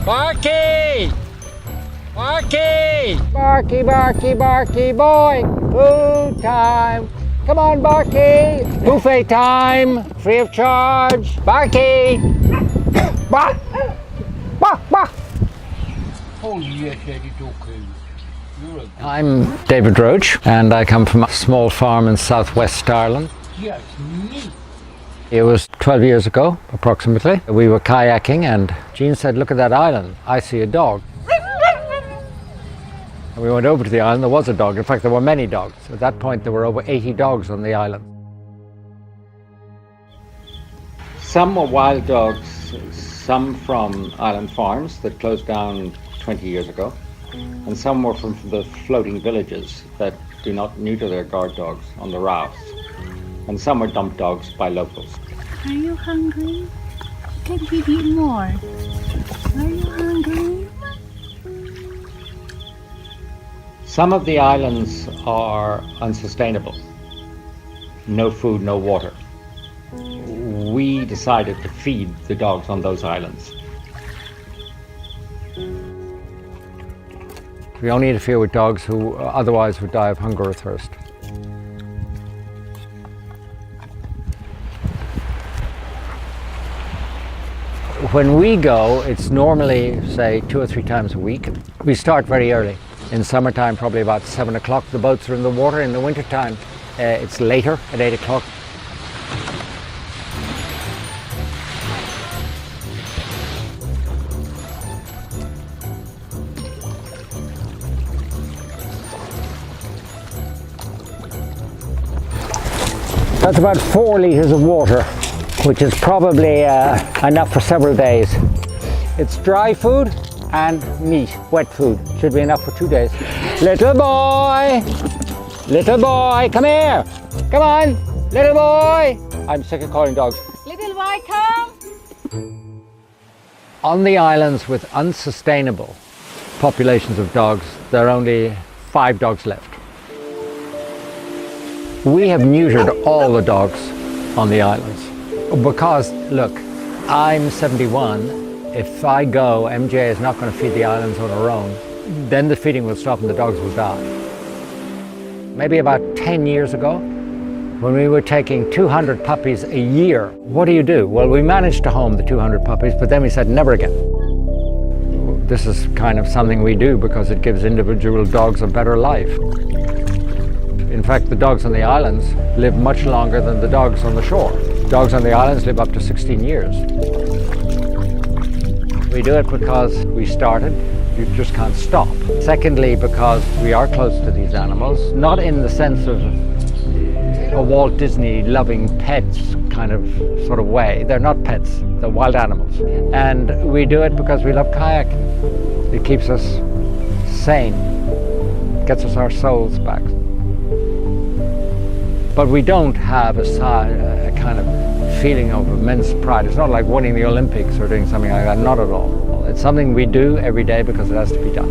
Barky! Barky! Barky, Barky, Barky, boy! Food time! Come on, Barky! Buffet time! Free of charge! Barky! Bark! Bark, bark! Oh yes, Eddie Dorkin. I'm David Roach, and I come from a small farm in southwest Ireland. Yes, neat. It was 12 years ago, approximately. We were kayaking, and Jean said, "Look at that island. I see a dog." And we went over to the island. There was a dog. In fact, there were many dogs. At that point, there were over 80 dogs on the island. Some were wild dogs, some from island farms that closed down 20 years ago, and some were from the floating villages that do not neuter their guard dogs on the rafts, and some were dumped dogs by locals. Are you hungry? Can we eat more? Are you hungry? Some of the islands are unsustainable. No food, no water. We decided to feed the dogs on those islands. We only interfere with dogs who otherwise would die of hunger or thirst. When we go, it's normally, say, 2 or 3 times a week. We start very early. In summertime, probably about 7 o'clock, the boats are in the water. In the wintertime, it's later, at 8 o'clock. That's about 4 litres of water, which is probably enough for several days. It's dry food and meat, wet food. Should be enough for 2 days. Little boy, come here. Come on, little boy. I'm sick of calling dogs. Little boy, come. On the islands with unsustainable populations of dogs, there are only 5 dogs left. We have neutered all the dogs on the islands because, look, I'm 71. If I go, MJ is not going to feed the islands on her own. Then the feeding will stop and the dogs will die. Maybe about 10 years ago, when we were taking 200 puppies a year, what do? Well, we managed to home the 200 puppies, but then we said never again. This is kind of something we do because it gives individual dogs a better life. In fact, the dogs on the islands live much longer than the dogs on the shore. Dogs on the islands live up to 16 years. We do it because we started. You just can't stop. Secondly, because we are close to these animals, not in the sense of a Walt Disney loving pets kind of sort of way. They're not pets, they're wild animals. And we do it because we love kayaking. It keeps us sane, gets us our souls back. But we don't have a kind of feeling of immense pride. It's not like winning the Olympics or doing something like that, not at all. It's something we do every day because it has to be done.